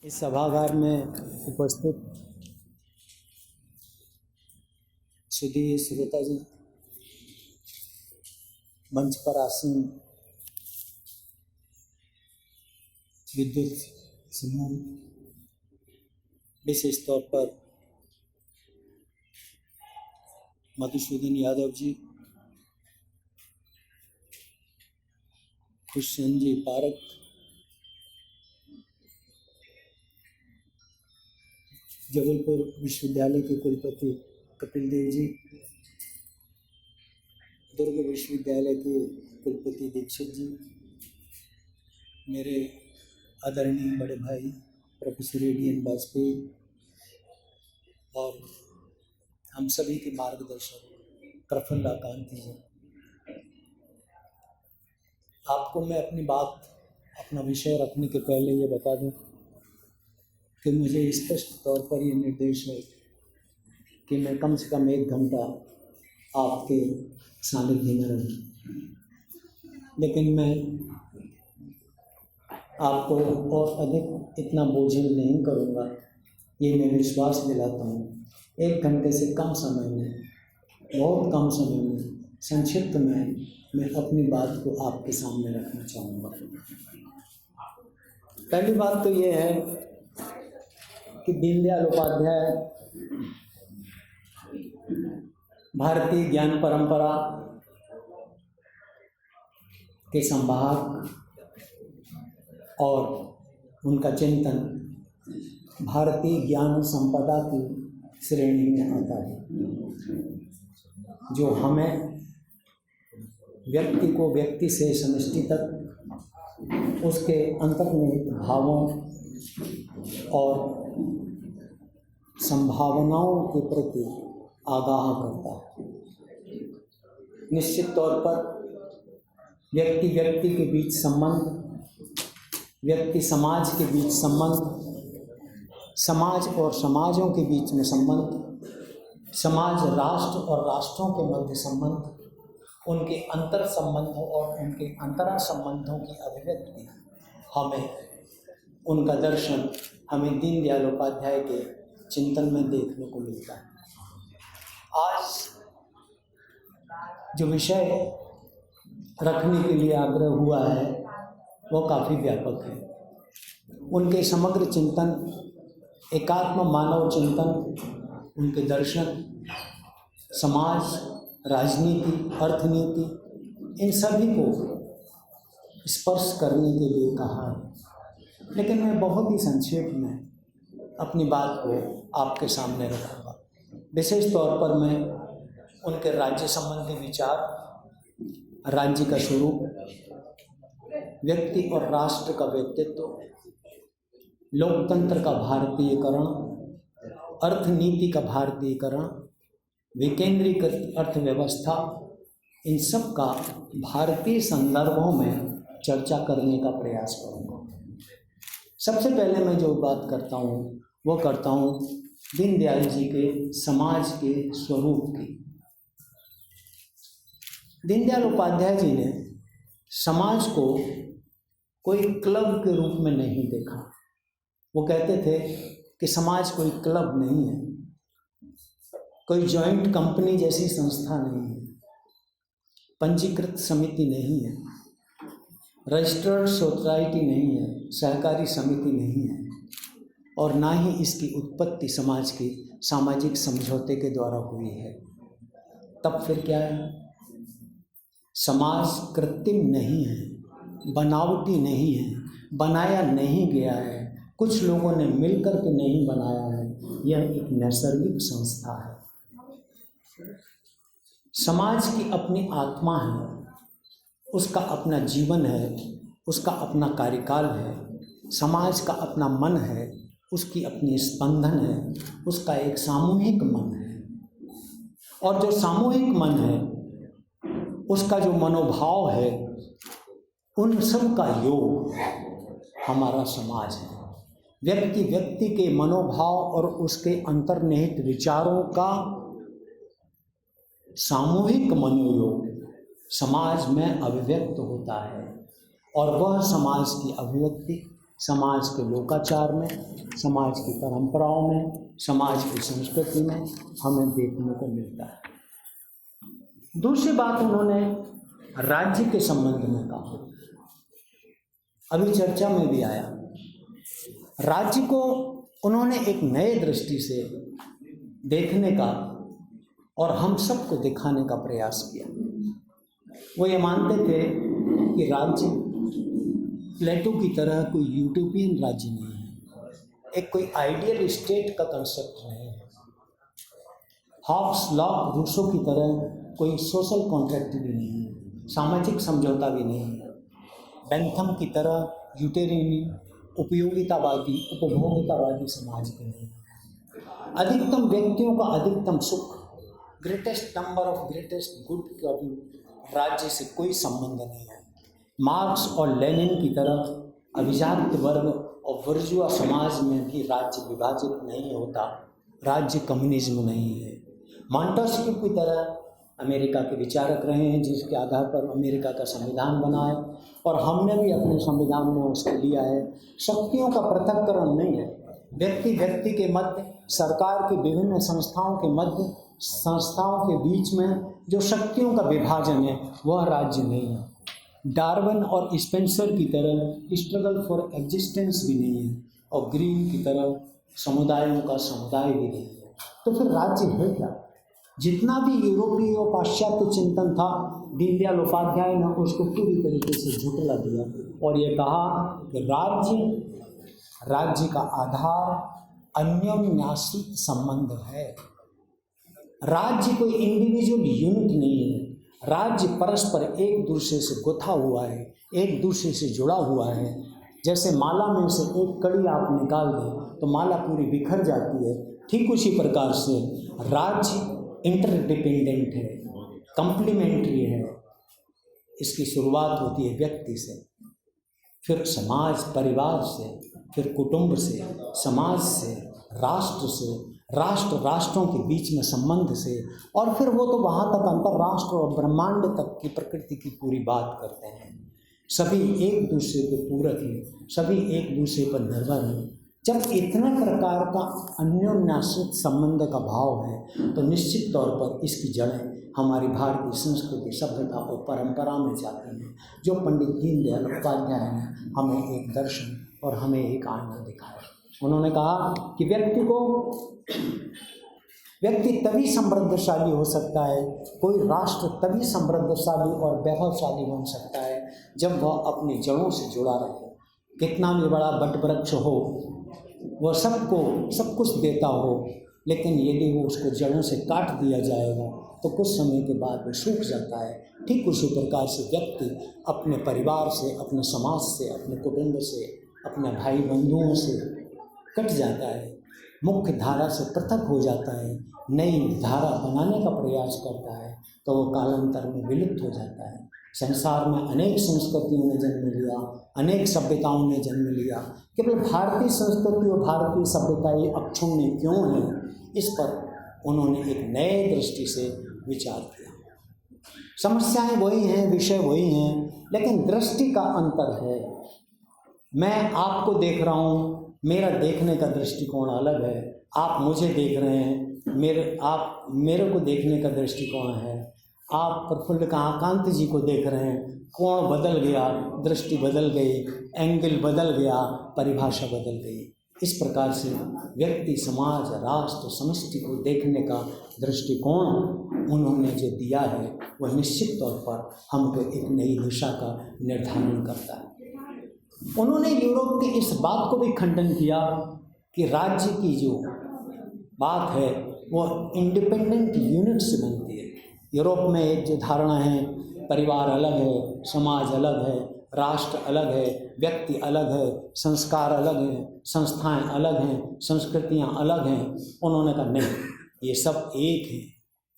इस सभागार में उपस्थित सुधीर श्रोता जी, मंच पर आसीन विद्युत समूह, विशेष तौर पर मधुसूदन यादव जी, खुशचंद जी पारक, जबलपुर विश्वविद्यालय के कुलपति कपिल देव जी, दुर्ग विश्वविद्यालय के कुलपति दीक्षित जी, मेरे आदरणीय बड़े भाई प्रोफेसर एडीएन वाजपेयी और हम सभी के मार्गदर्शक प्रफुल्ल कांति जी, आपको मैं अपनी बात, अपना विषय रखने के पहले ये बता दूं कि मुझे स्पष्ट तौर पर ये निर्देश है कि मैं कम से कम 1 घंटा आपके सानिध्य में रहूं, लेकिन मैं आपको और अधिक इतना बोझिल नहीं करूंगा, ये मैं विश्वास दिलाता हूँ। 1 घंटे से कम समय में, बहुत कम समय में, संक्षिप्त में मैं अपनी बात को आपके सामने रखना चाहूँगा। पहली बात तो ये है कि दीनदयाल उपाध्याय भारतीय ज्ञान परंपरा के संवाहक और उनका चिंतन भारतीय ज्ञान संपदा की श्रेणी में आता है, जो हमें व्यक्ति को व्यक्ति से समष्टि तक उसके अंतर्निहित भावों और संभावनाओं के प्रति आगाह करता है। निश्चित तौर पर व्यक्ति व्यक्ति के बीच संबंध, व्यक्ति समाज के बीच संबंध, समाज और समाजों के बीच में संबंध, समाज राष्ट्र और राष्ट्रों के मध्य संबंध, उनके अंतर संबंधों और उनके अंतरा संबंधों की अभिव्यक्ति हमें, उनका दर्शन हमें दीनदयाल उपाध्याय के चिंतन में देखने को मिलता है। आज जो विषय रखने के लिए आग्रह हुआ है वो काफ़ी व्यापक है। उनके समग्र चिंतन, एकात्म मानव चिंतन, उनके दर्शन, समाज, राजनीति, अर्थनीति, इन सभी को स्पर्श करने के लिए कहा है, लेकिन मैं बहुत ही संक्षेप में अपनी बात को आपके सामने रखूँगा। विशेष तौर पर मैं उनके राज्य संबंधी विचार, राज्य का स्वरूप, व्यक्ति और राष्ट्र का व्यक्तित्व, लोकतंत्र का भारतीयकरण, अर्थनीति का भारतीयकरण, विकेंद्रीकृत अर्थव्यवस्था, इन सब का भारतीय संदर्भों में चर्चा करने का प्रयास करूँगा। सबसे पहले मैं जो बात करता हूँ वो करता हूँ दीनदयाल जी के समाज के स्वरूप की। दीनदयाल उपाध्याय जी ने समाज को कोई क्लब के रूप में नहीं देखा। वो कहते थे कि समाज कोई क्लब नहीं है, कोई जॉइंट कंपनी जैसी संस्था नहीं है, पंजीकृत समिति नहीं है, रजिस्टर्ड सोसाइटी नहीं है, सहकारी समिति नहीं है, और ना ही इसकी उत्पत्ति समाज की सामाजिक समझौते के द्वारा हुई है। तब फिर क्या है? समाज कृत्रिम नहीं है, बनावटी नहीं है, बनाया नहीं गया है, कुछ लोगों ने मिलकर के नहीं बनाया है, यह एक नैसर्गिक संस्था है। समाज की अपनी आत्मा है, उसका अपना जीवन है, उसका अपना कार्यकाल है, समाज का अपना मन है, उसकी अपनी स्पंदन है, उसका एक सामूहिक मन है, और जो सामूहिक मन है, उसका जो मनोभाव है, उन सब का योग हमारा समाज है। व्यक्ति व्यक्ति के मनोभाव और उसके अंतर्निहित विचारों का सामूहिक मनोयोग समाज में अभिव्यक्त होता है, और वह समाज की अभिव्यक्ति समाज के लोकाचार में, समाज की परंपराओं में, समाज की संस्कृति में हमें देखने को मिलता है। दूसरी बात उन्होंने राज्य के संबंध में कहा, अभी चर्चा में भी आया। राज्य को उन्होंने एक नए दृष्टि से देखने का और हम सबको दिखाने का प्रयास किया। वो ये मानते थे कि राज्य प्लेटो की तरह कोई यूटोपियन राज्य नहीं है, एक कोई आइडियल स्टेट का कंसेप्ट नहीं है, हॉब्स लॉक रूसो की तरह कोई सोशल कॉन्ट्रैक्ट भी नहीं है, सामाजिक समझौता भी नहीं है, बेंथम की तरह यूटेरियनी उपभोगितावादी समाज भी नहीं है। अधिकतम व्यक्तियों का अधिकतम सुख, greatest number of greatest good का भी राज्य से कोई संबंध नहीं है। मार्क्स और लेनिन की तरह अभिजात वर्ग और बुर्जुआ समाज में भी राज्य विभाजित नहीं होता, राज्य कम्युनिज्म नहीं है। मॉन्टेस्क्यू की तरह अमेरिका के विचारक रहे हैं, जिसके आधार पर अमेरिका का संविधान बना है और हमने भी अपने संविधान में उसको लिया है। शक्तियों का पृथक्करण नहीं है, व्यक्ति व्यक्ति के मध्य, सरकार की विभिन्न संस्थाओं के मध्य, संस्थाओं के बीच में जो शक्तियों का विभाजन है वह राज्य नहीं है। डार्विन और स्पेंसर की तरह स्ट्रगल फॉर एग्जिस्टेंस भी नहीं है और ग्रीन की तरह समुदायों का समुदाय भी नहीं है। तो फिर राज्य है क्या? जितना भी यूरोपीय और पाश्चात्य चिंतन था, दीनदयाल उपाध्याय ने उसको पूरी तरीके से झुठला दिया और ये कहा कि राज्य का आधार अन्योन्याश्रित संबंध है। राज्य कोई इंडिविजुअल यूनिट नहीं है, राज्य परस्पर एक दूसरे से गुथा हुआ है, एक दूसरे से जुड़ा हुआ है। जैसे माला में से एक कड़ी आप निकाल दें तो माला पूरी बिखर जाती है, ठीक उसी प्रकार से राज्य इंटरडिपेंडेंट है, कंप्लीमेंट्री है। इसकी शुरुआत होती है व्यक्ति से, फिर समाज परिवार से, फिर कुटुंब से, समाज से, राष्ट्र से, राष्ट्रों के बीच में संबंध से, और फिर वो तो वहाँ तक अंतर्राष्ट्र और ब्रह्मांड तक की प्रकृति की पूरी बात करते हैं। सभी एक दूसरे के पूरक हैं, सभी एक दूसरे पर निर्भर हैं। जब इतने प्रकार का अन्योन्याश्रित संबंध का भाव है तो निश्चित तौर पर इसकी जड़ें हमारी भारतीय संस्कृति, सभ्यता और परंपरा में जाती हैं, जो पंडित दीनदयाल उपाध्याय ने हमें एक दर्शन और हमें एक आईना दिखाया। उन्होंने कहा कि व्यक्ति तभी समृद्धशाली हो सकता है, कोई राष्ट्र तभी समृद्धशाली और वैभवशाली बन सकता है जब वह अपनी जड़ों से जुड़ा रहे। कितना भी बड़ा वट वृक्ष हो, वह सब कुछ देता हो, लेकिन यदि वो उसको जड़ों से काट दिया जाएगा तो कुछ समय के बाद वो सूख जाता है। ठीक उसी प्रकार से व्यक्ति अपने परिवार से, अपने समाज से, अपने कुटुंब से, अपने भाई बंधुओं से कट जाता है, मुख्य धारा से पृथक हो जाता है, नई धारा बनाने का प्रयास करता है तो वो कालांतर में विलुप्त हो जाता है। संसार में अनेक संस्कृतियों ने जन्म लिया, अनेक सभ्यताओं ने जन्म लिया, केवल भारतीय संस्कृति और भारतीय सभ्यता ये अक्षुण्ण क्यों है, इस पर उन्होंने एक नए दृष्टि से विचार किया। समस्याएं वही हैं, विषय वही हैं, लेकिन दृष्टि का अंतर है। मैं आपको देख रहा हूँ, मेरा देखने का दृष्टिकोण अलग है, आप मुझे देख रहे हैं, आप मेरे को देखने का दृष्टिकोण है, आप प्रफुल्ल कांत जी को देख रहे हैं, कोण बदल गया, दृष्टि बदल गई, एंगल बदल गया, परिभाषा बदल गई। इस प्रकार से व्यक्ति, समाज, राष्ट्र, समष्टि को देखने का दृष्टिकोण उन्होंने जो दिया है वह निश्चित तौर पर हमको एक नई दिशा का निर्धारण करता है। उन्होंने यूरोप की इस बात को भी खंडन किया कि राज्य की जो बात है वो इंडिपेंडेंट यूनिट से बनती है। यूरोप में एक जो धारणा है, परिवार अलग है, समाज अलग है, राष्ट्र अलग है, व्यक्ति अलग है, संस्कार अलग हैं, संस्थाएं अलग हैं, संस्कृतियां अलग हैं। उन्होंने कहा नहीं, ये सब एक है।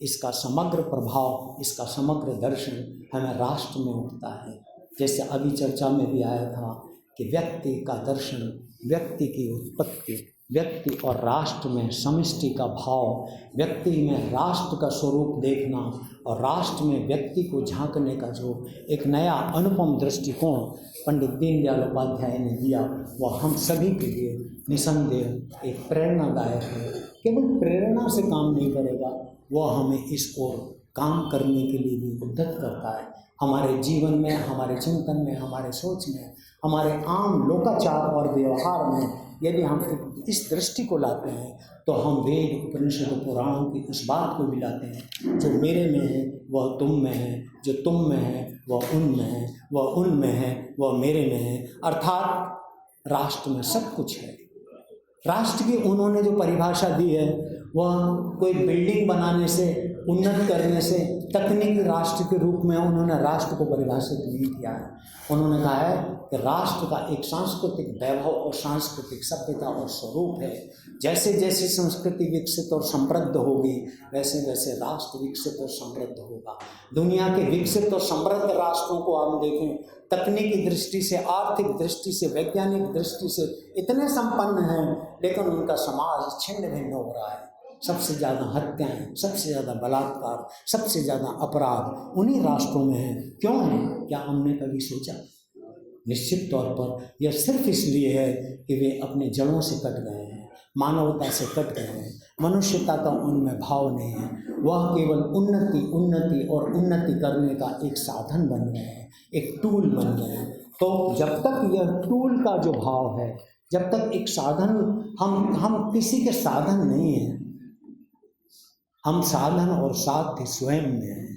इसका समग्र प्रभाव, इसका समग्र दर्शन हमें राष्ट्र में उठता है। जैसे अभी चर्चा में भी आया था कि व्यक्ति का दर्शन, व्यक्ति की उत्पत्ति व्यक्ति और राष्ट्र में समष्टि का भाव, व्यक्ति में राष्ट्र का स्वरूप देखना और राष्ट्र में व्यक्ति को झांकने का जो एक नया अनुपम दृष्टिकोण पंडित दीनदयाल उपाध्याय ने दिया, वह हम सभी के लिए निसंदेह एक प्रेरणादायक है। केवल प्रेरणा से काम नहीं करेगा, वह हमें इस ओर काम करने के लिए भी उद्यत करता है। हमारे जीवन में, हमारे चिंतन में, हमारे सोच में, हमारे आम लोकाचार और व्यवहार में यदि हम इस दृष्टि को लाते हैं तो हम वेद, उपनिषद, पुराणों की उस बात को भी लाते हैं, जो मेरे में है वह तुम में है, जो तुम में है वह उन में है, वह उन में है वह मेरे में है। अर्थात राष्ट्र में सब कुछ है। राष्ट्र की उन्होंने जो परिभाषा दी है वह कोई बिल्डिंग बनाने से, उन्नत करने से, तकनीकी राष्ट्र के रूप में उन्होंने राष्ट्र को परिभाषित नहीं किया है। उन्होंने कहा है कि राष्ट्र का एक सांस्कृतिक वैभव और सांस्कृतिक सभ्यता और स्वरूप है। जैसे जैसे संस्कृति विकसित और समृद्ध होगी, वैसे वैसे राष्ट्र विकसित और समृद्ध होगा। दुनिया के विकसित और समृद्ध राष्ट्रों को हम देखें, तकनीकी दृष्टि से, आर्थिक दृष्टि से, वैज्ञानिक दृष्टि से इतने संपन्न हैं, लेकिन उनका समाज छिन्न भिन्न हो रहा है। सबसे ज़्यादा हत्याएं, सबसे ज़्यादा बलात्कार, सबसे ज़्यादा अपराध उन्हीं राष्ट्रों में हैं। क्यों है? क्या हमने कभी सोचा? निश्चित तौर पर यह सिर्फ इसलिए है कि वे अपने जड़ों से कट गए हैं, मानवता से कट गए हैं, मनुष्यता का उनमें भाव नहीं है। वह केवल उन्नति और उन्नति करने का एक साधन बन गए हैं, एक टूल बन गए हैं। तो जब तक यह टूल का जो भाव है, जब तक एक साधन, हम किसी के साधन नहीं हैं, हम साधन और साध्य स्वयं में हैं।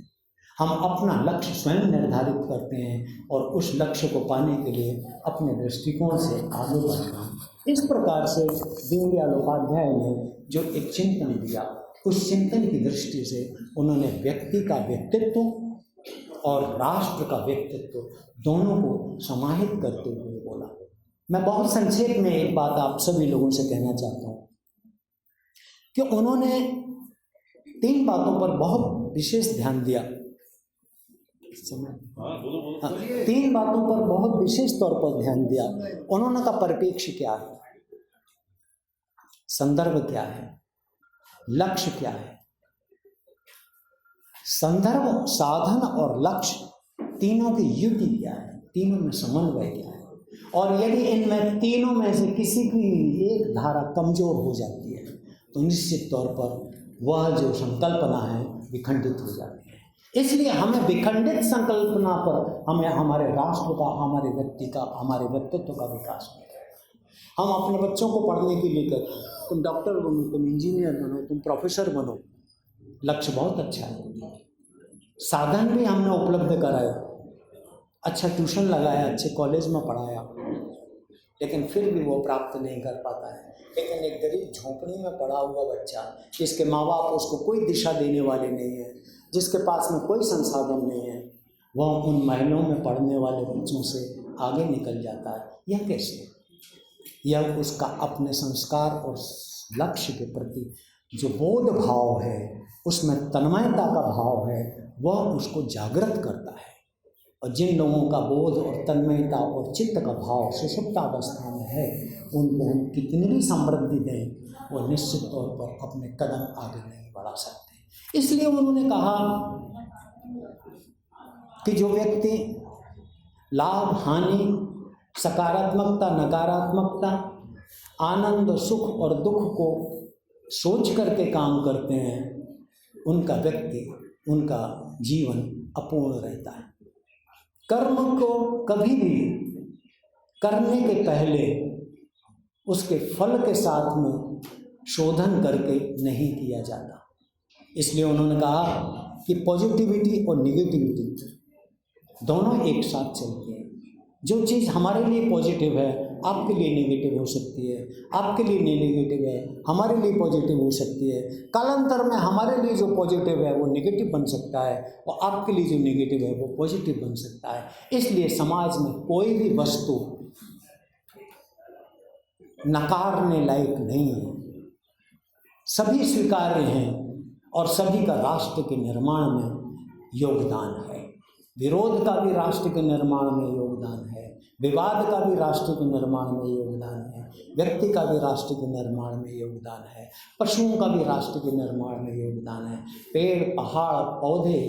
हम अपना लक्ष्य स्वयं निर्धारित करते हैं और उस लक्ष्य को पाने के लिए अपने दृष्टिकोण से आगे बढ़ना है। इस प्रकार से दीनदयाल उपाध्याय ने जो एक चिंतन दिया, उस चिंतन की दृष्टि से उन्होंने व्यक्ति का व्यक्तित्व और राष्ट्र का व्यक्तित्व दोनों को समाहित करते हुए बोला। मैं बहुत संक्षेप में एक बात आप सभी लोगों से कहना चाहता हूँ कि उन्होंने 3 बातों पर बहुत विशेष ध्यान दिया। 3 बातों पर बहुत विशेष तौर पर ध्यान दिया। उन्होंने कहा परिप्रेक्ष्य क्या है, संदर्भ क्या है, लक्ष्य क्या है। संदर्भ, साधन और लक्ष्य तीनों की युति क्या है, तीनों में समन्वय क्या है। और यदि इनमें तीनों में से किसी की एक धारा कमजोर हो जाती है तो निश्चित तौर पर वह जो संकल्पना है विखंडित हो जाती है। इसलिए हमें विखंडित संकल्पना पर हमें हमारे राष्ट्र का, हमारे व्यक्ति का, हमारे व्यक्तित्व का विकास करना है। हम अपने बच्चों को पढ़ने के लिए कहते हैं तुम डॉक्टर बनो, तुम इंजीनियर बनो, तुम प्रोफेसर बनो। लक्ष्य बहुत अच्छा है, साधन भी हमने उपलब्ध कराया, अच्छा ट्यूशन लगाया, अच्छे कॉलेज में पढ़ाया, लेकिन फिर भी वो प्राप्त नहीं कर पाता है। लेकिन एक गरीब झोंपड़ी में पड़ा हुआ बच्चा, जिसके माँ बाप उसको कोई दिशा देने वाले नहीं है, जिसके पास में कोई संसाधन नहीं है, वह उन महलों में पढ़ने वाले बच्चों से आगे निकल जाता है। यह कैसे? यह उसका अपने संस्कार और लक्ष्य के प्रति जो बोध भाव है, उसमें तन्मयता का भाव है, वह उसको जागृत करता है। और जिन लोगों का बोध और तन्मयता और चित्त का भाव सुषुप्तावस्था में है, उनको हम कितनी भी समृद्धि दें, वो निश्चित तौर पर अपने कदम आगे नहीं बढ़ा सकते। इसलिए उन्होंने कहा कि जो व्यक्ति लाभ, हानि, सकारात्मकता, नकारात्मकता, आनंद, सुख और दुख को सोच करके काम करते हैं, उनका व्यक्ति, उनका जीवन अपूर्ण रहता है। कर्म को कभी भी करने के पहले उसके फल के साथ में शोधन करके नहीं किया जाता। इसलिए उन्होंने कहा कि पॉजिटिविटी और निगेटिविटी दोनों एक साथ चलती हैं। जो चीज़ हमारे लिए पॉजिटिव है आपके लिए नेगेटिव हो सकती है, आपके लिए नेगेटिव है हमारे लिए पॉजिटिव हो सकती है। कालांतर में हमारे लिए जो पॉजिटिव है वो नेगेटिव बन सकता है और आपके लिए जो नेगेटिव है वो पॉजिटिव बन सकता है। इसलिए समाज में कोई भी वस्तु नकारने लायक नहीं है, सभी स्वीकार्य हैं और सभी का राष्ट्र के निर्माण में योगदान है। विरोध का भी राष्ट्र के निर्माण में योगदान है, विवाद का भी राष्ट्र के निर्माण में योगदान है, व्यक्ति का भी राष्ट्र के निर्माण में योगदान है, पशुओं का भी राष्ट्र के निर्माण में योगदान है। पेड़, पहाड़, पौधे,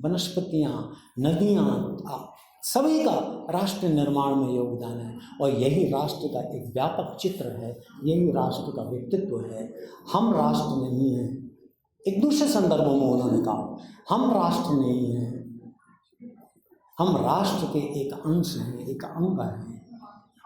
वनस्पतियाँ, नदियाँ, सभी का राष्ट्र निर्माण में योगदान है। और यही राष्ट्र का एक व्यापक चित्र है, यही राष्ट्र का व्यक्तित्व है। हम राष्ट्र नहीं हैं। एक दूसरे संदर्भों में उन्होंने कहा हम राष्ट्र नहीं हैं, हम राष्ट्र के एक अंश हैं, एक अंग हैं,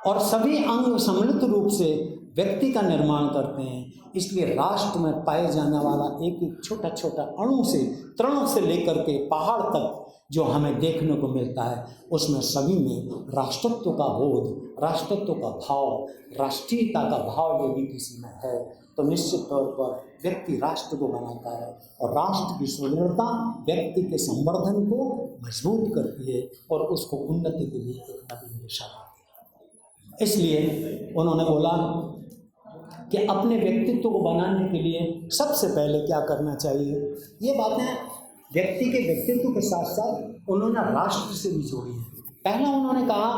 और सभी अंग सम्मिलित रूप से व्यक्ति का निर्माण करते हैं। इसलिए राष्ट्र में पाए जाने वाला एक एक छोटा छोटा अणु से, तृण से लेकर के पहाड़ तक जो हमें देखने को मिलता है, उसमें सभी में राष्ट्रत्व का बोध, राष्ट्रत्व का भाव, राष्ट्रीयता का भाव यदि किसी में है तो निश्चित तौर पर व्यक्ति राष्ट्र को बनाता है, और राष्ट्र की सुदृढ़ता व्यक्ति के संवर्धन को मजबूत करती है और उसको उन्नति के लिए एक नई दिशा देती है। इसलिए उन्होंने बोला कि अपने व्यक्तित्व को बनाने के लिए सबसे पहले क्या करना चाहिए। ये बातें व्यक्ति के व्यक्तित्व के साथ साथ उन्होंने राष्ट्र से भी जोड़ी है। पहला उन्होंने कहा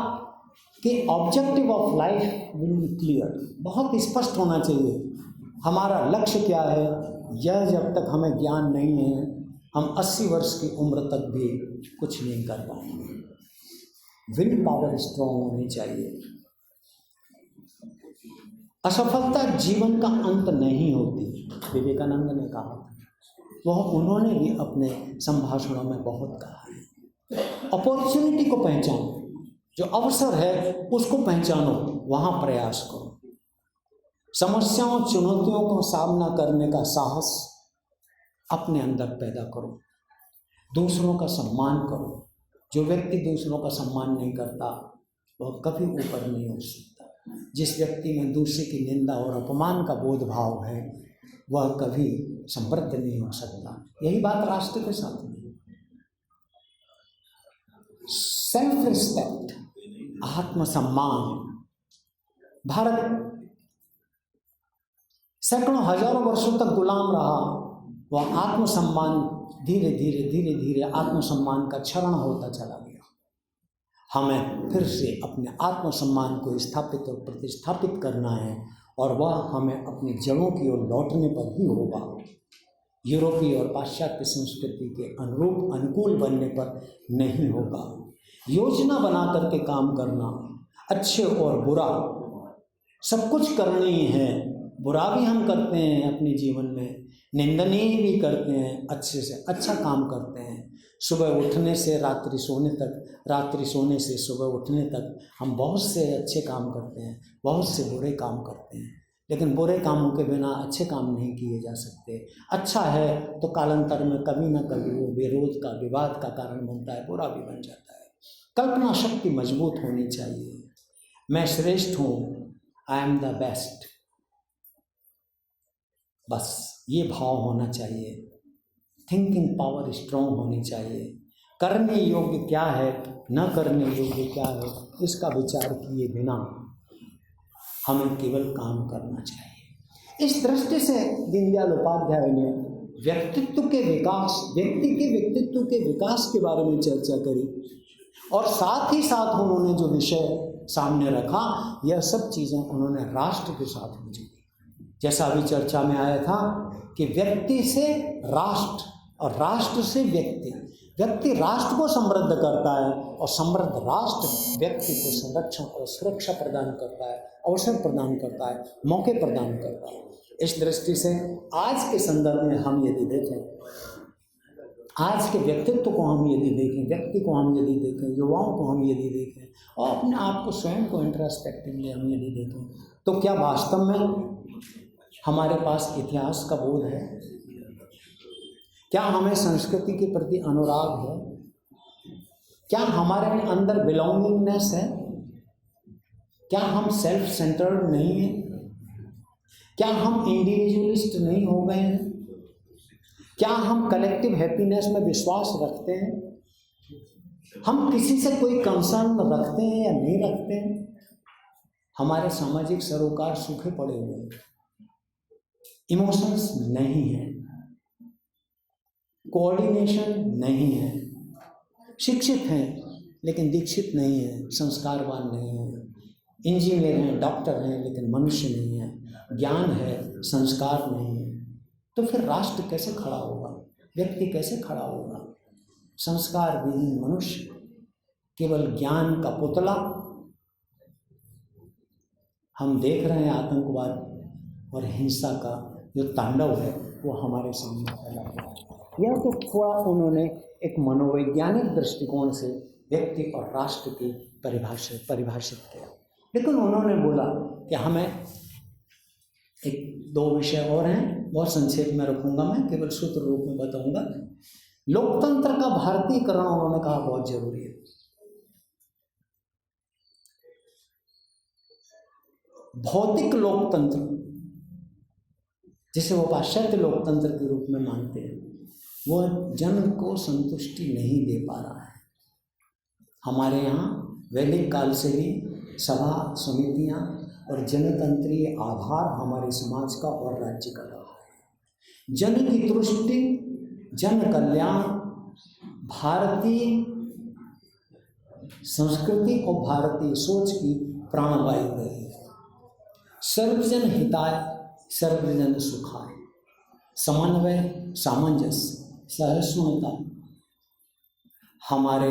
कि objective of life will be clear, बहुत स्पष्ट होना चाहिए हमारा लक्ष्य क्या है। यह जब तक हमें ज्ञान नहीं है, हम 80 वर्ष की उम्र तक भी कुछ नहीं कर पाएंगे। विल पावर स्ट्रॉन्ग होनी चाहिए। असफलता जीवन का अंत नहीं होती, विवेकानंद ने कहा। वह उन्होंने भी अपने संभाषणों में बहुत कहा है। अपॉर्चुनिटी को पहचानो, जो अवसर है उसको पहचानो, वहाँ प्रयास करो। समस्याओं, चुनौतियों का सामना करने का साहस अपने अंदर पैदा करो। दूसरों का सम्मान करो। जो व्यक्ति दूसरों का सम्मान नहीं करता वह कभी ऊपर नहीं हो सकता। जिस व्यक्ति में दूसरे की निंदा और अपमान का बोध भाव है वह कभी समृद्ध नहीं हो सकता। यही बात राष्ट्र के साथ में। सेल्फ रिस्पेक्ट, आत्मसम्मान। भारत सैकड़ों हजारों वर्षों तक गुलाम रहा, वह आत्मसम्मान धीरे धीरे आत्मसम्मान का क्षरण होता चला गया। हमें फिर से अपने आत्मसम्मान को स्थापित और प्रतिस्थापित करना है, और वह हमें अपनी जड़ों की ओर लौटने पर ही होगा। यूरोपीय और पाश्चात्य संस्कृति के अनुरूप अनुकूल बनने पर नहीं होगा। योजना बना करके काम करना, अच्छे और बुरा सब कुछ करनी है। बुरा भी हम करते हैं अपने जीवन में, निंदनीय भी करते हैं, अच्छे से अच्छा काम करते हैं। सुबह उठने से रात्रि सोने तक, रात्रि सोने से सुबह उठने तक हम बहुत से अच्छे काम करते हैं, बहुत से बुरे काम करते हैं। लेकिन बुरे कामों के बिना अच्छे काम नहीं किए जा सकते। अच्छा है तो कालांतर में कभी ना कभी वो विरोध का, विवाद का कारण बनता है, बुरा भी बन जाता है। कल्पना शक्ति मजबूत होनी चाहिए। मैं श्रेष्ठ हूँ, आई एम द बेस्ट, बस ये भाव होना चाहिए। थिंकिंग पावर स्ट्रॉन्ग होनी चाहिए। करने योग्य क्या है, न करने योग्य क्या है, इसका विचार किए बिना हमें केवल काम करना चाहिए। इस दृष्टि से दीनदयाल उपाध्याय ने व्यक्तित्व के विकास, व्यक्ति के व्यक्तित्व के विकास के बारे में चर्चा करी, और साथ ही साथ उन्होंने जो विषय सामने रखा, यह सब चीज़ें उन्होंने राष्ट्र के साथ में जोड़ी। जैसा अभी चर्चा में आया था कि व्यक्ति से राष्ट्र और राष्ट्र से व्यक्ति, व्यक्ति राष्ट्र को समृद्ध करता है और समृद्ध राष्ट्र व्यक्ति को संरक्षण और सुरक्षा प्रदान करता है, अवसर प्रदान करता है, मौके प्रदान करता है। इस दृष्टि से आज के संदर्भ में हम यदि देखें, आज के व्यक्तित्व को हम यदि देखें, व्यक्ति को हम यदि देखें, युवाओं को हम यदि देखें, और अपने आप को स्वयं को इंट्रोस्पेक्टिवली हम यदि देखें, तो क्या वास्तव में हमारे पास इतिहास का बोध है? क्या हमें संस्कृति के प्रति अनुराग है? क्या हमारे अंदर बिलोंगिंगनेस है? क्या हम सेल्फ सेंटर्ड नहीं हैं? क्या हम इंडिविजुअलिस्ट नहीं हो गए हैं? क्या हम कलेक्टिव हैप्पीनेस में विश्वास रखते हैं? हम किसी से कोई कंसर्न रखते हैं या नहीं रखते हैं? हमारे सामाजिक सरोकार सूखे पड़े हुए हैं, इमोशंस नहीं है, कोऑर्डिनेशन नहीं है, शिक्षित हैं लेकिन दीक्षित नहीं हैं, संस्कारवान नहीं हैं, इंजीनियर हैं, डॉक्टर हैं, लेकिन मनुष्य नहीं है, ज्ञान है, संस्कार नहीं है, तो फिर राष्ट्र कैसे खड़ा होगा, व्यक्ति कैसे खड़ा होगा? संस्कार विहीन मनुष्य, केवल ज्ञान का पुतला। हम देख रहे हैं आतंकवाद और हिंसा का जो तांडव है वो हमारे सामने फैला हुआ है। यह तो थोड़ा उन्होंने एक मनोवैज्ञानिक दृष्टिकोण से व्यक्ति और राष्ट्र की परिभाषित किया, लेकिन उन्होंने बोला कि हमें एक दो विषय और हैं, बहुत संक्षेप में रखूंगा, मैं केवल सूत्र रूप में बताऊंगा। लोकतंत्र का भारतीयकरण उन्होंने कहा बहुत जरूरी है। भौतिक लोकतंत्र जिसे वो पाश्चात्य लोकतंत्र के रूप में मानते हैं, वह जन को संतुष्टि नहीं दे पा रहा है। हमारे यहाँ वैदिक काल से ही सभा समितियाँ और जनतंत्रीय आधार हमारे समाज का और राज्य का रहा है। जन की दृष्टि, जन कल्याण भारतीय संस्कृति और भारतीय सोच की प्राणवायु रही है। सर्वजन हिताय सर्वजन सुखाय, समन्वय, सामंजस्य, सहिष्णुता हमारे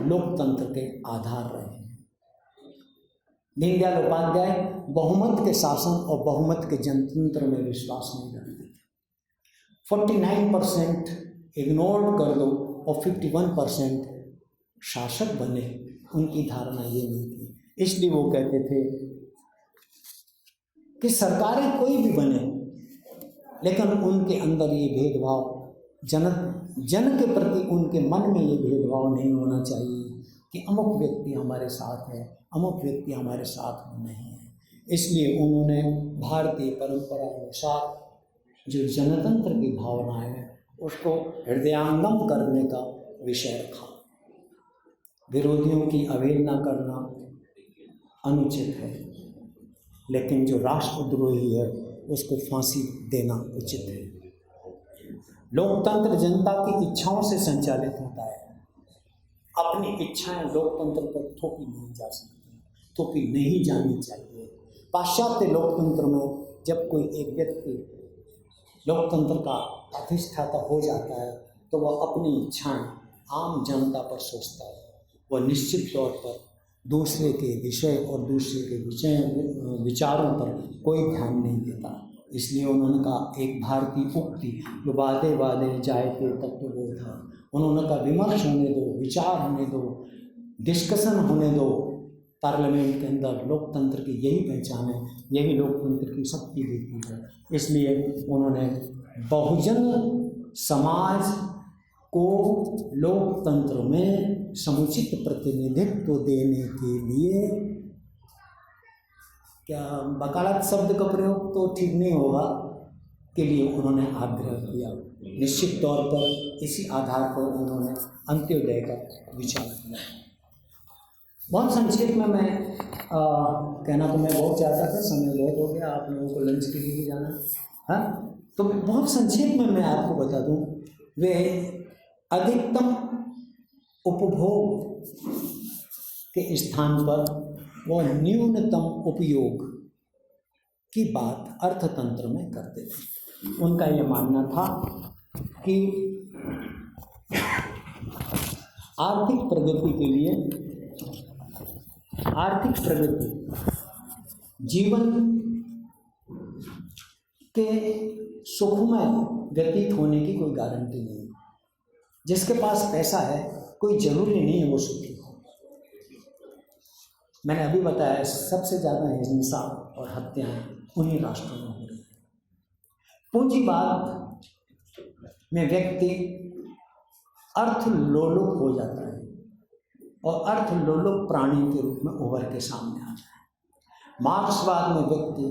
लोकतंत्र के आधार रहे हैं। दीनदयाल उपाध्याय बहुमत के शासन और बहुमत के जनतंत्र में विश्वास नहीं रखते थे। 49% इग्नोर कर दो और 51% शासक बने, उनकी धारणा ये नहीं थी। इसलिए वो कहते थे कि सरकारें कोई भी बने, लेकिन उनके अंदर ये भेदभाव, जन के प्रति उनके मन में ये भेदभाव नहीं होना चाहिए कि अमुक व्यक्ति हमारे साथ है, अमुक व्यक्ति हमारे साथ में नहीं है। इसलिए उन्होंने भारतीय परंपरा अनुसार जो जनतंत्र की भावना है उसको हृदयांगम करने का विषय रखा। विरोधियों की अवहेलना करना अनुचित है, लेकिन जो राष्ट्रद्रोही है उसको फांसी देना उचित है। लोकतंत्र जनता की इच्छाओं से संचालित होता है। अपनी इच्छाएं लोकतंत्र पर थोपी नहीं जा सकती, थोपी नहीं जानी चाहिए। पाश्चात्य लोकतंत्र में जब कोई एक व्यक्ति लोकतंत्र का अधिष्ठाता हो जाता है तो वह अपनी इच्छाएं आम जनता पर सोचता है। वह निश्चित तौर पर दूसरे के विषय और दूसरे के विचारों पर कोई ध्यान नहीं देता। इसलिए उन्होंने कहा, एक भारतीय उक्ति जो वादे वादे जायते तत्वबोध, उन्होंने कहा विमर्श होने दो, विचार होने दो, डिस्कशन होने दो। पार्लियामेंट के अंदर लोकतंत्र की यही पहचान है, यही लोकतंत्र की शक्ति देती है। इसलिए उन्होंने बहुजन समाज को लोकतंत्र में समुचित प्रतिनिधित्व देने के लिए, क्या वकालत शब्द का प्रयोग तो ठीक नहीं होगा, के लिए उन्होंने आग्रह किया। निश्चित तौर पर इसी आधार पर उन्होंने अंत्योदय का विचार किया। बहुत संक्षेप में मैं कहना तो मैं बहुत चाहता था, समय बहुत हो गया, आप लोगों को लंच के लिए भी जाना है, तो बहुत संक्षेप में मैं आपको बता दूं, वे अधिकतम उपभोग के स्थान पर वो न्यूनतम उपयोग की बात अर्थतंत्र में करते थे। उनका ये मानना था कि आर्थिक प्रगति के लिए, आर्थिक प्रगति जीवन के सुखमय व्यतीत होने की कोई गारंटी नहीं। जिसके पास पैसा है कोई जरूरी नहीं है वो सुखी हो। मैंने अभी बताया सबसे ज़्यादा हिंसा और हत्याएं उन्हीं राष्ट्रों में हो रही है। पूंजीवाद में व्यक्ति अर्थलोलुप हो जाता है और अर्थलोलुप प्राणी के रूप में उभर के सामने आता है। मार्क्सवाद में व्यक्ति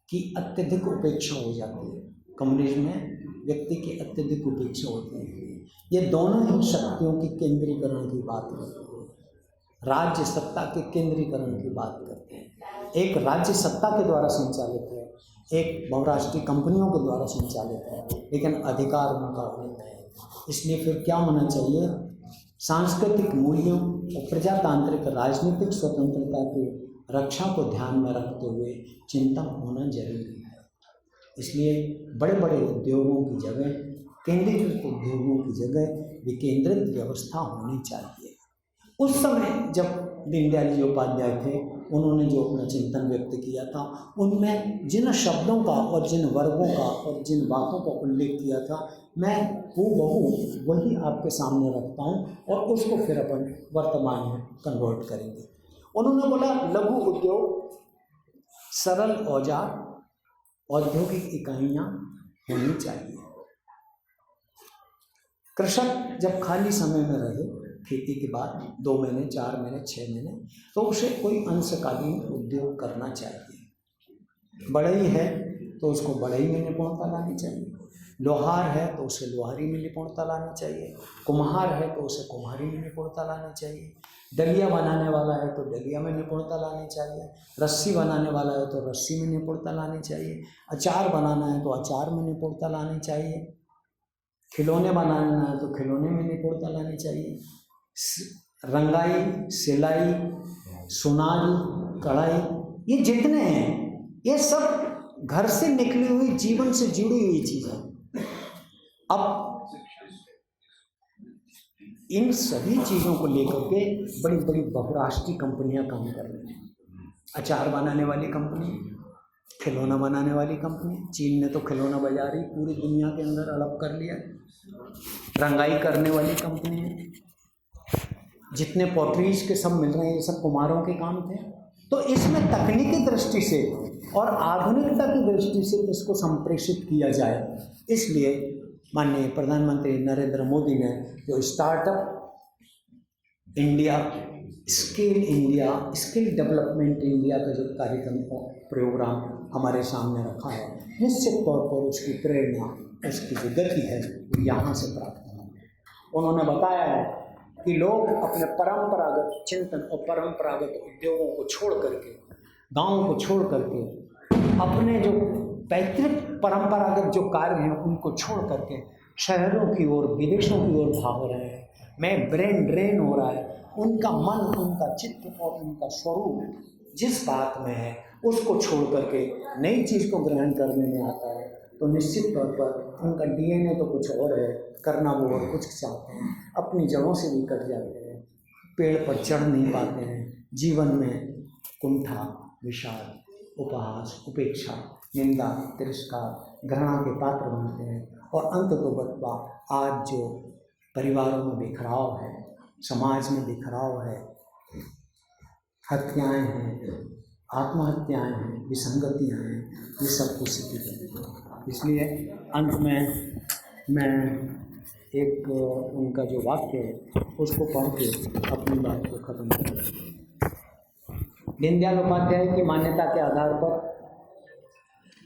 की अत्यधिक उपेक्षा हो जाती है, कम्युनिज्म में व्यक्ति की अत्यधिक उपेक्षा होती है। ये दोनों ही शक्तियों की केंद्रीकरण की बात करते हैं, राज्य सत्ता के केंद्रीकरण की बात करते हैं। एक राज्य सत्ता के द्वारा संचालित है, एक बहुराष्ट्रीय कंपनियों के द्वारा संचालित है, लेकिन अधिकार उनका अलग है। इसलिए फिर क्या होना चाहिए सांस्कृतिक मूल्यों और प्रजातांत्रिक राजनीतिक स्वतंत्रता की रक्षा को ध्यान में रखते हुए चिंतन होना जरूरी है। इसलिए बड़े बड़े उद्योगों की जगह, केंद्रीकृत उद्योगों की जगह विकेंद्रित व्यवस्था होनी चाहिए। उस समय जब दीनदयाल जी उपाध्याय थे, उन्होंने जो अपना चिंतन व्यक्त किया था, उनमें जिन शब्दों का और जिन वर्गों का और जिन बातों का उल्लेख किया था, मैं हूबहू वही आपके सामने रखता हूँ और उसको फिर अपन वर्तमान में कन्वर्ट करेंगे। उन्होंने बोला लघु उद्योग, सरल औजार, औद्योगिक इकाइयाँ होनी चाहिए। कृषक जब खाली समय में रहे खेती के बाद 2 महीने, 4 महीने, 6 महीने, तो उसे कोई अंशकालीन उद्योग करना चाहिए। बढ़ई है तो उसको बढ़ई में निपुणता लानी चाहिए, लोहार है तो उसे लोहारी में निपुणता लानी चाहिए, कुम्हार है तो उसे कुम्हारी में निपुणता लानी चाहिए, डलिया बनाने वाला है तो डलिया में निपुणता लानी चाहिए, रस्सी बनाने वाला है तो रस्सी में निपुणता लानी चाहिए, अचार बनाना है तो अचार में निपुणता लानी चाहिए, खिलौने बनाना है तो खिलौने में निपुणता लानी चाहिए, रंगाई, सिलाई, सुनाई, कढ़ाई, ये जितने हैं ये सब घर से निकली हुई, जीवन से जुड़ी हुई चीज़ें। अब इन सभी चीज़ों को लेकर के बड़ी बड़ी बहुराष्ट्रीय कंपनियां काम कर रही हैं। अचार बनाने वाली कंपनी, खिलौना बनाने वाली कंपनी, चीन ने तो खिलौना बाजार ही पूरी दुनिया के अंदर अलग कर लिया। रंगाई करने वाली कंपनी है, जितने पॉटरीज के सब मिल रहे हैं ये सब कुम्हारों के काम थे। तो इसमें तकनीकी दृष्टि से और आधुनिकता की दृष्टि से इसको संप्रेषित किया जाए, इसलिए माननीय प्रधानमंत्री नरेंद्र मोदी ने जो startup India, skill development India का जो कार्यक्रम प्रोग्राम हमारे सामने रखा है, निश्चित तौर पर उसकी प्रेरणा, उसकी जो गति है यहाँ से प्राप्त होगी। उन्होंने बताया है कि लोग अपने परंपरागत चिंतन और परंपरागत उद्योगों को छोड़ करके, गाँव को छोड़ करके, अपने जो पैतृक परंपरागत जो कार्य हैं उनको छोड़ करके शहरों की ओर, विदेशों की ओर भाग रहे हैं। में ब्रेन ड्रेन हो रहा है। उनका मन, उनका चित्त और उनका स्वरूप जिस बात में है उसको छोड़ करके नई चीज़ को ग्रहण करने में आता है, तो निश्चित तौर पर उनका डीएनए तो कुछ और है, करना वो और कुछ चाहते हैं, अपनी जड़ों से भी कट जाते हैं, पेड़ पर चढ़ नहीं पाते हैं, जीवन में कुंठा, विषाद, उपहास, उपेक्षा, निंदा, तिरस्कार, घृणा के पात्र बनते हैं और अंततोगत्वा आज जो परिवारों में बिखराव है, समाज में बिखराव है, हत्याएं हैं, आत्महत्याएं हैं, विसंगतियां हैं, ये सब कुछ हैं। इसलिए अंत में मैं एक उनका जो वाक्य है उसको पढ़ के अपनी बात को ख़त्म करूँगा। दीनदयाल उपाध्याय की मान्यता के आधार पर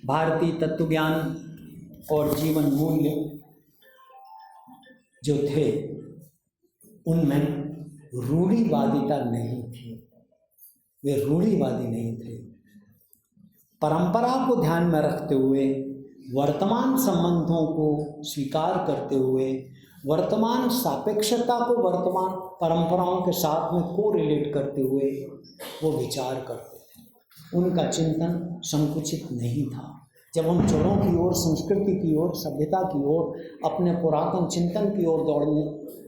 भारतीय तत्वज्ञान और जीवन मूल्य जो थे उनमें रूढ़िवादिता नहीं थी, वे रूढ़िवादी नहीं थे। परंपरा को ध्यान में रखते हुए, वर्तमान संबंधों को स्वीकार करते हुए, वर्तमान सापेक्षता को वर्तमान परंपराओं के साथ में कोरिलेट करते हुए वो विचार करते थे। उनका चिंतन संकुचित नहीं था। जब हम जड़ों की ओर, संस्कृति की ओर, सभ्यता की ओर, अपने पुरातन चिंतन की ओर दौड़ने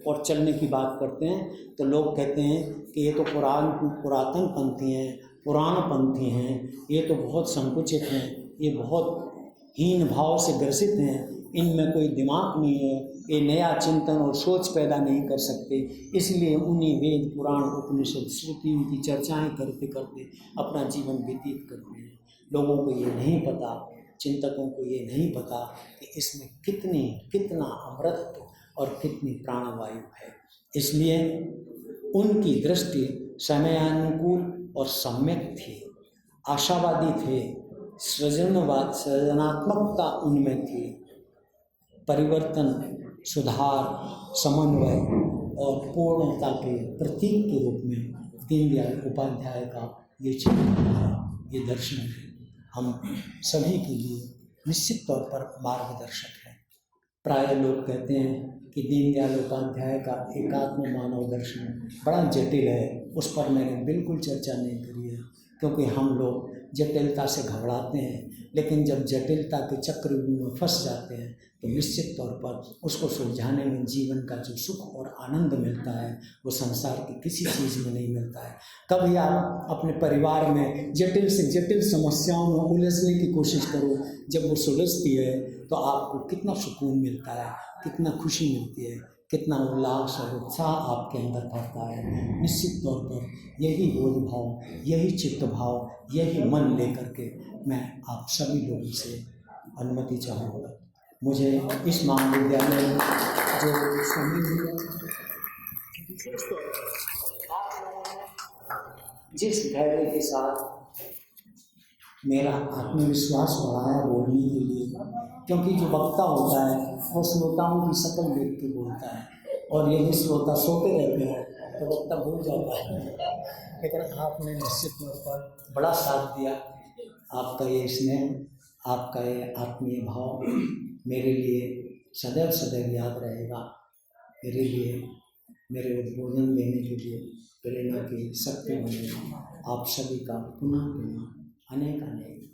और चलने की बात करते हैं तो लोग कहते हैं कि ये तो पुरातन पंथी हैं, पुराण पंथी हैं, ये तो बहुत संकुचित हैं, ये बहुत हीन भाव से ग्रसित हैं, इनमें कोई दिमाग नहीं है, ये नया चिंतन और सोच पैदा नहीं कर सकते, इसलिए उन्हीं वेद, पुराण, उपनिषद, श्रुतियों की चर्चाएं करते करते अपना जीवन व्यतीत करते हैं। लोगों को ये नहीं पता, चिंतकों को ये नहीं पता कि इसमें कितना अमृत और कितनी प्राणवायु है। इसलिए उनकी दृष्टि समयानुकूल और सम्यक थी, आशावादी थे, सृजनात्मकता उनमें थी, परिवर्तन, सुधार, समन्वय और पूर्णता के प्रतीक के रूप में दीनदयाल उपाध्याय का ये चिंतन है, ये दर्शन है, हम सभी के लिए निश्चित तौर पर मार्गदर्शक है। प्राय लोग कहते हैं कि दीनदयाल उपाध्याय का एकात्म मानव दर्शन बड़ा जटिल है, उस पर मैंने बिल्कुल चर्चा नहीं करी है, क्योंकि हम लोग जटिलता से घबराते हैं, लेकिन जब जटिलता के चक्रव्यूह में फंस जाते हैं तो निश्चित तौर पर उसको सुलझाने में जीवन का जो सुख और आनंद मिलता है वो संसार की किसी चीज़ में नहीं मिलता है। कभी आप अपने परिवार में जटिल से जटिल समस्याओं में उलझने की कोशिश करो, जब वो सुलझती है तो आपको कितना सुकून मिलता है, कितना खुशी मिलती है, कितना उल्लास और उत्साह आपके अंदर भरता है। निश्चित तौर पर यही बोध भाव, यही चित्त भाव, यही मन लेकर के मैं आप सभी लोगों से अनुमति चाहूँगा। मुझे इस महाविद्यालय में जो शामिल हुआ, विशेष तौर पर आप लोगों ने जिस धैर्य के साथ मेरा आत्मविश्वास बढ़ाया बोलने के लिए, क्योंकि जो वक्ता होता है वो श्रोताओं की शक्ल देख के बोलता है, और यदि श्रोता सोते रहते हैं तो वक्ता भूल जाता है। लेकिन आपने निश्चित तौर पर बड़ा साथ दिया। आपका ये स्नेह, आपका ये आत्मीय भाव मेरे लिए सदैव सदैव याद रहेगा। मेरे लिए, मेरे उद्बोधन देने के लिए प्रेरणा की शक्ति बनेगा। आप सभी का पुनः पुनः अनेक अनेक